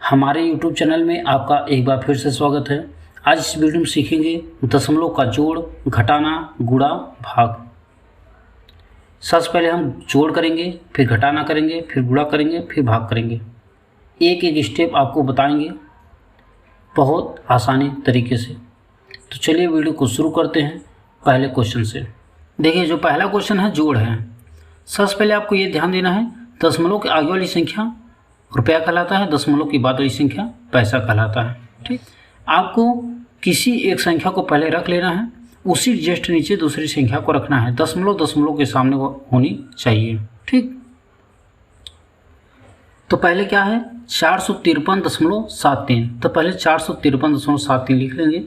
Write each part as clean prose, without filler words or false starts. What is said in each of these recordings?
हमारे YouTube channel में आपका एक बार फिर से स्वागत है। आज इस वीडियो में सीखेंगे दशमलव का जोड़, घटाना, गुणा, भाग। सबसे पहले हम जोड़ करेंगे, फिर घटाना करेंगे, फिर गुणा करेंगे, फिर भाग करेंगे। एक एक स्टेप आपको बताएंगे बहुत आसानी तरीके से। तो चलिए वीडियो को शुरू करते हैं पहले क्वेश्चन से। देखिए जो पहला क्वेश्चन है जोड़ है। सबसे पहले आपको ये ध्यान देना है, दशमलव के आगे वाली संख्या रुपया कहलाता है, दशमलव की बाद वाली संख्या पैसा कहलाता है। ठीक, आपको किसी एक संख्या को पहले रख लेना है, उसी जस्ट नीचे दूसरी संख्या को रखना है। दशमलव दशमलव के सामने वो होनी चाहिए। ठीक, तो पहले क्या है 453.73। तो पहले 453.73 लिख लेंगे।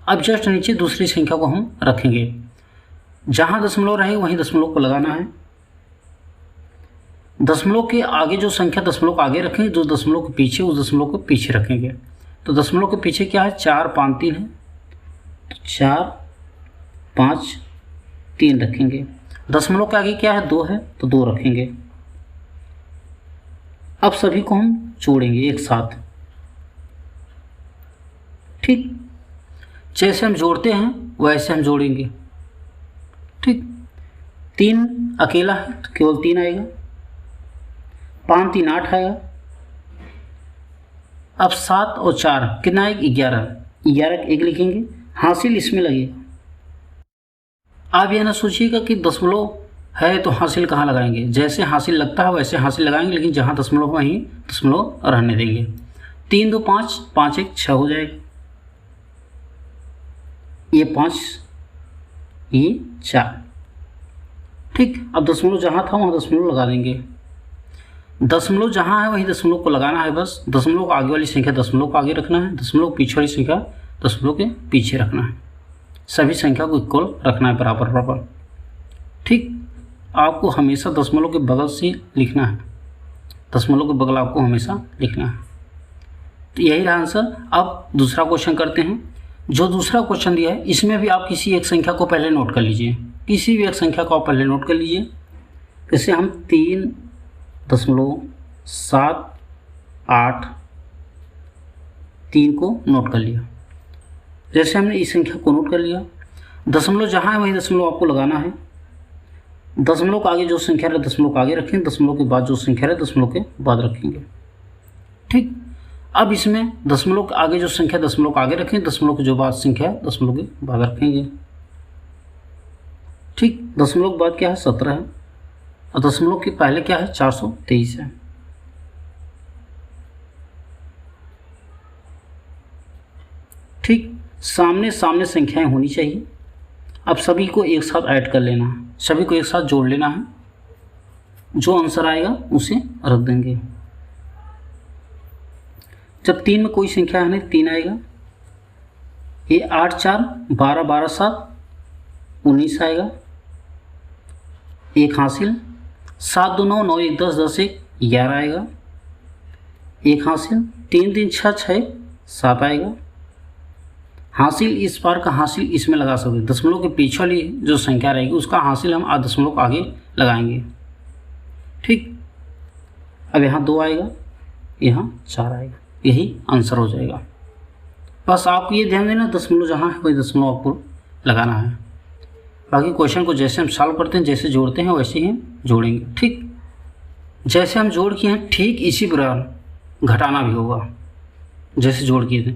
अब जस्ट नीचे दूसरी संख्या को हम रखेंगे। जहां दशमलव रहे वहीं दशमलव को लगाना है। दशमलव के आगे जो संख्या दशमलव को आगे रखेंगे, जो दशमलव के पीछे उस दशमलव को पीछे रखेंगे। तो दशमलव के पीछे क्या है 4 5 3 है, तो 4 5 3 रखेंगे। दशमलव के आगे क्या है 2 है, तो 2 रखेंगे। अब सभी को हम जोड़ेंगे एक साथ। ठीक, जैसे हम जोड़ते हैं वैसे हम जोड़ेंगे। ठीक, 3 अकेला है तो केवल 3 आएगा, 5 3 8 आएगा। अब 7 और 4 कितना आएगा 11, 11 1 लिखेंगे, हासिल इसमें लगेगा। आप यह ना सोचिएगा कि दशमलव है तो हासिल कहाँ लगाएंगे, जैसे हासिल लगता है वैसे हासिल लगाएंगे, लेकिन जहाँ दशमलव वहीं दशमलव रहने देंगे। 3 2 5, 5 1 6 हो जाएगा, ये 5 ये 4। ठीक, अब दशमलव जहाँ था वहाँ दशमलव लगा देंगे। दशमलव जहाँ है वही दशमलव को लगाना है बस। दशमलव को आगे वाली संख्या दशमलव को आगे रखना है, दशमलव पीछे वाली संख्या दशमलव के पीछे रखना है। सभी संख्या को इक्वल रखना है, बराबर बराबर। ठीक, आपको हमेशा दशमलव के बगल से लिखना है, दशमलव के बगल आपको हमेशा लिखना है। तो यही रहा आंसर। अब दूसरा क्वेश्चन करते हैं। जो दूसरा क्वेश्चन दिया है इसमें भी आप किसी एक संख्या को पहले नोट कर लीजिए, किसी भी एक संख्या को आप पहले नोट कर लीजिए। जैसे हम 3.783 को नोट कर लिया। जैसे हमने इस संख्या को नोट कर लिया, दशमलव जहाँ है वही दशमलव आपको लगाना है। दशमलव के आगे जो संख्या है दशमलव को आगे रखेंगे, दशमलव के बाद जो संख्या है दशमलव के बाद रखेंगे। ठीक, अब इसमें दशमलव के आगे जो संख्या दशमलव को आगे रखेंगे, दशमलव के जो बाद संख्या है दशमलव के बाद रखेंगे। ठीक, दशमलव के बाद क्या है 17 है, और दशमलव के पहले क्या है 423 है। ठीक, सामने सामने संख्याएं होनी चाहिए। अब सभी को एक साथ ऐड कर लेना है, सभी को एक साथ जोड़ लेना है। जो आंसर आएगा उसे रख देंगे। जब 3 में कोई संख्या है नहीं 3 आएगा। ये 8 4 12 12 7 19 आएगा, 1 हासिल। 7 2 9 9 1 10 10 1 11 आएगा, 1 हासिल। 3 3 6 6 7 आएगा, हासिल। इस बार का हासिल इसमें लगा सकते हैं, दशमलव के पीछे वाली जो संख्या रहेगी उसका हासिल हम दशमलव को आगे लगाएंगे। ठीक, अब यहाँ 2 आएगा, यहाँ 4 आएगा, यही आंसर हो जाएगा। बस आपको ये ध्यान देना दशमलव जहाँ है वही दशमलव आपको लगाना है। बाकी क्वेश्चन को जैसे हम सॉल्व करते हैं, जैसे जोड़ते हैं वैसे ही हम जोड़ेंगे। ठीक, जैसे हम जोड़ किए हैं ठीक इसी प्रकार घटाना भी होगा, जैसे जोड़ किए थे।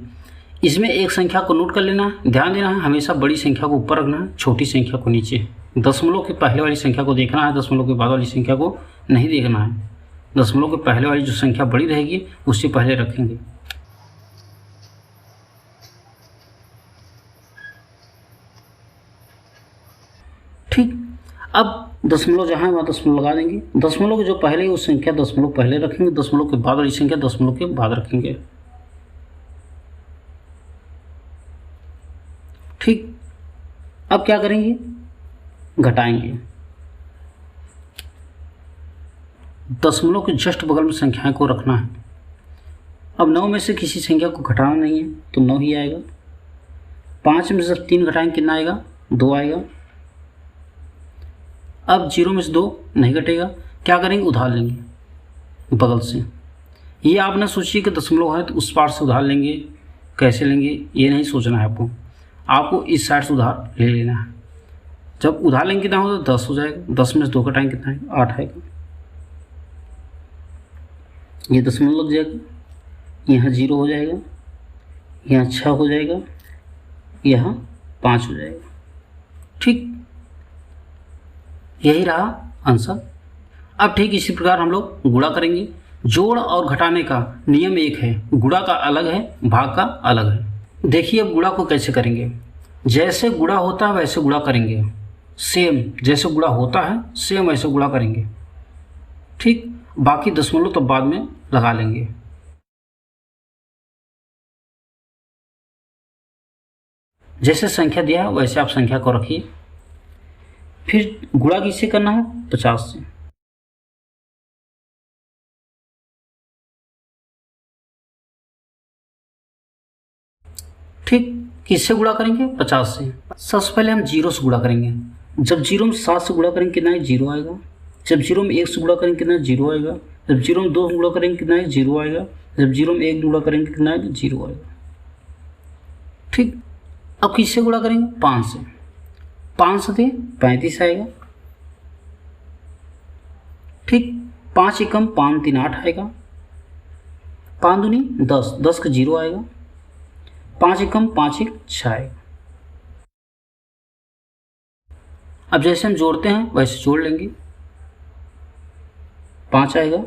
इसमें एक संख्या को नोट कर लेना है, ध्यान देना है हमेशा बड़ी संख्या को ऊपर रखना है, छोटी संख्या को नीचे। दशमलव के पहले वाली संख्या को देखना है, दशमलव के बाद वाली संख्या को नहीं देखना है। दशमलव के पहले वाली जो संख्या बड़ी रहेगी उससे पहले रखेंगे। ठीक, अब दशमलव जहाँ है वहाँ दशमलव लगा देंगे। दशमलव के जो पहले उस संख्या दशमलव पहले रखेंगे, दशमलव के बाद वाली संख्या दशमलव के बाद रखेंगे। ठीक, अब क्या करेंगे घटाएंगे। दशमलव के जस्ट बगल में संख्याएं को रखना है। अब 9 में से किसी संख्या को घटाना नहीं है तो 9 ही आएगा। 5 में से जब 3 घटाएंगे कितना आएगा 2 आएगा। अब 0 में से 2 नहीं घटेगा, क्या करेंगे, उधार लेंगे बगल से। ये आपने सोचिए कि दशमलव है तो उस पार से उधार लेंगे, कैसे लेंगे ये नहीं सोचना है आपको, आपको इस साइड से उधार ले लेना है। जब उधार लेंगे कितना होगा, 10 हो जाएगा, 10 में से 2 घटाएंगे कितना है, 8 आएगा। ये दशमलव लग जाएगा, यहाँ 0 हो जाएगा, यहाँ 6 हो जाएगा, यहाँ 5 हो जाएगा। ठीक, यही रहा आंसर। अब ठीक इसी प्रकार हम लोग गुणा करेंगे। जोड़ और घटाने का नियम एक है, गुणा का अलग है, भाग का अलग है। देखिए अब गुणा को कैसे करेंगे, जैसे गुणा होता है वैसे गुणा करेंगे, सेम जैसे गुणा होता है सेम वैसे गुणा करेंगे। ठीक, बाकी दशमलव तो बाद में लगा लेंगे। जैसे संख्या दिया है वैसे आप संख्या को रखिए। फिर गुणा किससे करना है, 50 से। ठीक, किससे गुणा करेंगे, 50 से। सबसे पहले हम 0 से गुणा करेंगे। जब 0 में 7 से गुणा करेंगे कितना है, 0 आएगा। जब 0 में 1 से गुणा करेंगे कितना है, 0 आएगा। जब 0 में 2 से गुणा करेंगे कितना है, 0 आएगा। जब 0 में 1 गुणा करेंगे कितना है, 0 आएगा। ठीक, अब किससे गुणा करेंगे, 5 से। 5 से 35 आएगा। ठीक, 5 एकम 5 3 8 आएगा। 5 दूनी 10, 10 का 0 आएगा। 5 एकम 5 1 6 आएगा। अब जैसे हम जोड़ते हैं वैसे जोड़ लेंगे। 5 आएगा,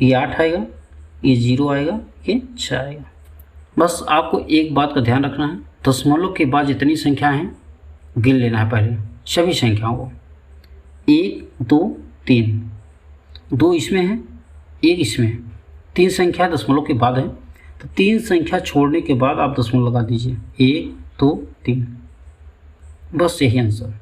ये 8 आएगा, ये 0 आएगा, ये 6 आएगा। बस आपको एक बात का ध्यान रखना है, दशमलव के बाद जितनी संख्या हैं गिन लेना है पहले सभी संख्याओं को। 1 2 3, 2 इसमें है, 1 इसमें है, 3 संख्या दशमलव के बाद है, तो 3 संख्या छोड़ने के बाद आप दशमलव लगा दीजिए। 1 2 3, बस यही आंसर।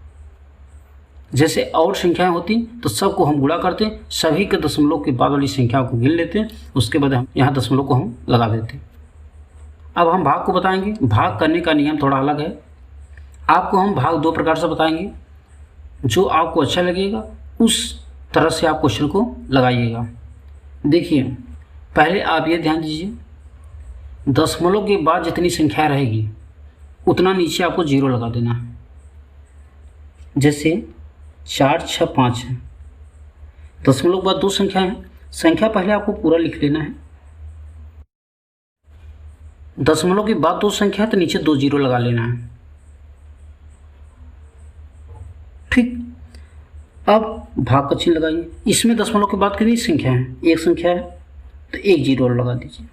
जैसे और संख्याएं होती तो सबको हम गुणा करते, सभी के दशमलव के बाद वाली संख्या को गिन लेते, उसके बाद हम यहाँ दशमलव को हम लगा देते। अब हम भाग को बताएंगे। भाग करने का नियम थोड़ा अलग है। आपको हम भाग 2 प्रकार से बताएंगे, जो आपको अच्छा लगेगा उस तरह से आप क्वेश्चन को लगाइएगा। देखिए पहले आप ये ध्यान दीजिए, दशमलव के बाद जितनी संख्या रहेगी उतना नीचे आपको 0 लगा देना है। जैसे 4 6 5 है, दशमलव के बाद 2 संख्या है, संख्या पहले आपको पूरा लिख लेना है। दशमलव के बाद 2 संख्या है तो नीचे 2 0 लगा लेना है। ठीक, अब भाग का चिन्ह लगाइए। इसमें दशमलव के बाद कितनी संख्या है, 1 संख्या है तो 1 0 लगा दीजिए।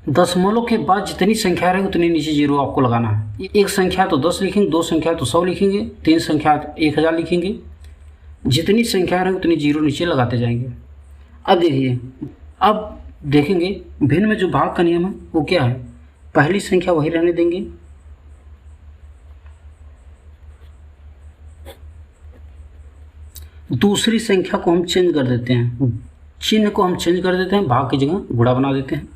दशमलव के बाद जितनी संख्या रहेगी उतनी नीचे 0 आपको लगाना है। 1 संख्या तो 10 लिखेंगे, 2 संख्या तो 100 लिखेंगे, 3 संख्या तो 1000 लिखेंगे। जितनी संख्या रहेगी उतनी 0 नीचे लगाते जाएंगे। अब देखिए, अब देखेंगे भिन्न में जो भाग का नियम है वो क्या है, पहली संख्या वही रहने देंगे, दूसरी संख्या को हम चेंज कर देते हैं, चिन्ह को हम चेंज कर देते हैं, भाग की जगह गुणा बना देते हैं।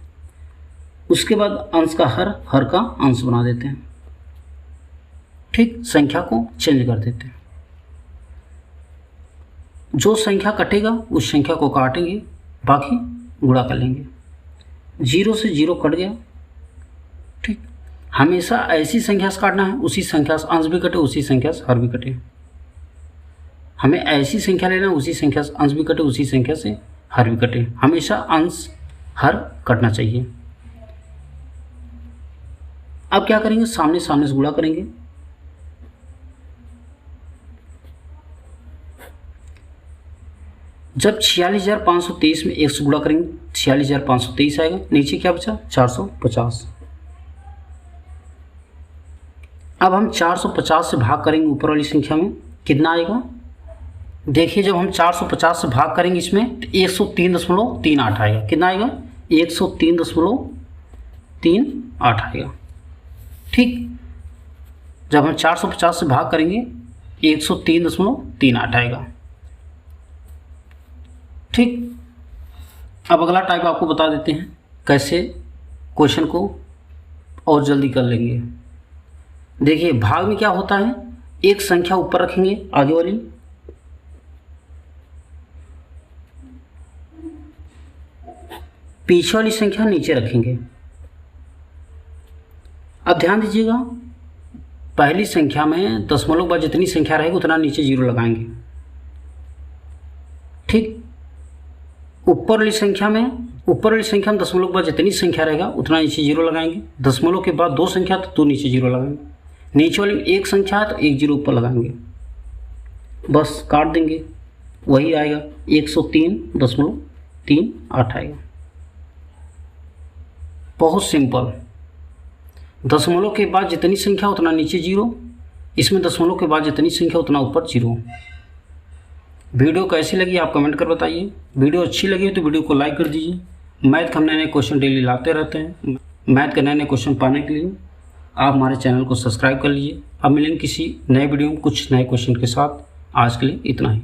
उसके बाद अंश का हर का अंश बना देते हैं। ठीक, संख्या को चेंज कर देते हैं। जो संख्या कटेगा उस संख्या को काटेंगे, बाकी गुणा कर लेंगे। 0 से 0 कट गया। ठीक, हमेशा ऐसी संख्या से काटना है, उसी संख्या से अंश भी कटे, उसी संख्या से हर भी कटे। हमें ऐसी संख्या लेना है, उसी संख्या से अंश भी कटे, उसी संख्या से हर भी कटे। हमेशा अंश हर कटना चाहिए। अब क्या करेंगे, सामने सामने से गुणा करेंगे। जब 46,523 में 1 से गुणा करेंगे 46,523 आएगा, नीचे क्या बचा 450। अब हम 450 से भाग करेंगे ऊपर वाली संख्या में, कितना आएगा, देखिए जब हम 450 से भाग करेंगे इसमें तो 103.38 आएगा। कितना आएगा, 103.38 आएगा। ठीक, जब हम 450 से भाग करेंगे 103.38 आएगा। ठीक, अब अगला टाइप आपको बता देते हैं कैसे क्वेश्चन को और जल्दी कर लेंगे। देखिए भाग में क्या होता है, एक संख्या ऊपर रखेंगे आगे वाली, पीछे वाली संख्या नीचे रखेंगे। अब ध्यान दीजिएगा, पहली संख्या में दशमलव के बाद जितनी संख्या रहेगी उतना नीचे जीरो लगाएंगे। ठीक, ऊपर वाली संख्या में दशमलव के बाद जितनी संख्या रहेगा उतना नीचे जीरो लगाएंगे। दशमलव के बाद दो संख्या तो दो नीचे जीरो लगाएंगे। नीचे वाली में एक संख्या है तो एक जीरो ऊपर लगाएंगे, बस काट देंगे, वही आएगा 103.38 आएगा। बहुत सिंपल। दशमलव के बाद जितनी संख्या उतना नीचे जीरो, इसमें दशमलव के बाद जितनी संख्या उतना ऊपर जीरो। वीडियो कैसी लगी आप कमेंट कर बताइए। वीडियो अच्छी लगी तो वीडियो को लाइक कर दीजिए। मैथ के हम नए क्वेश्चन डेली लाते रहते हैं। मैथ के नए क्वेश्चन पाने के लिए आप हमारे चैनल को सब्सक्राइब कर लीजिए। अब मिलेंगे किसी नए वीडियो में कुछ नए क्वेश्चन के साथ। आज के लिए इतना ही।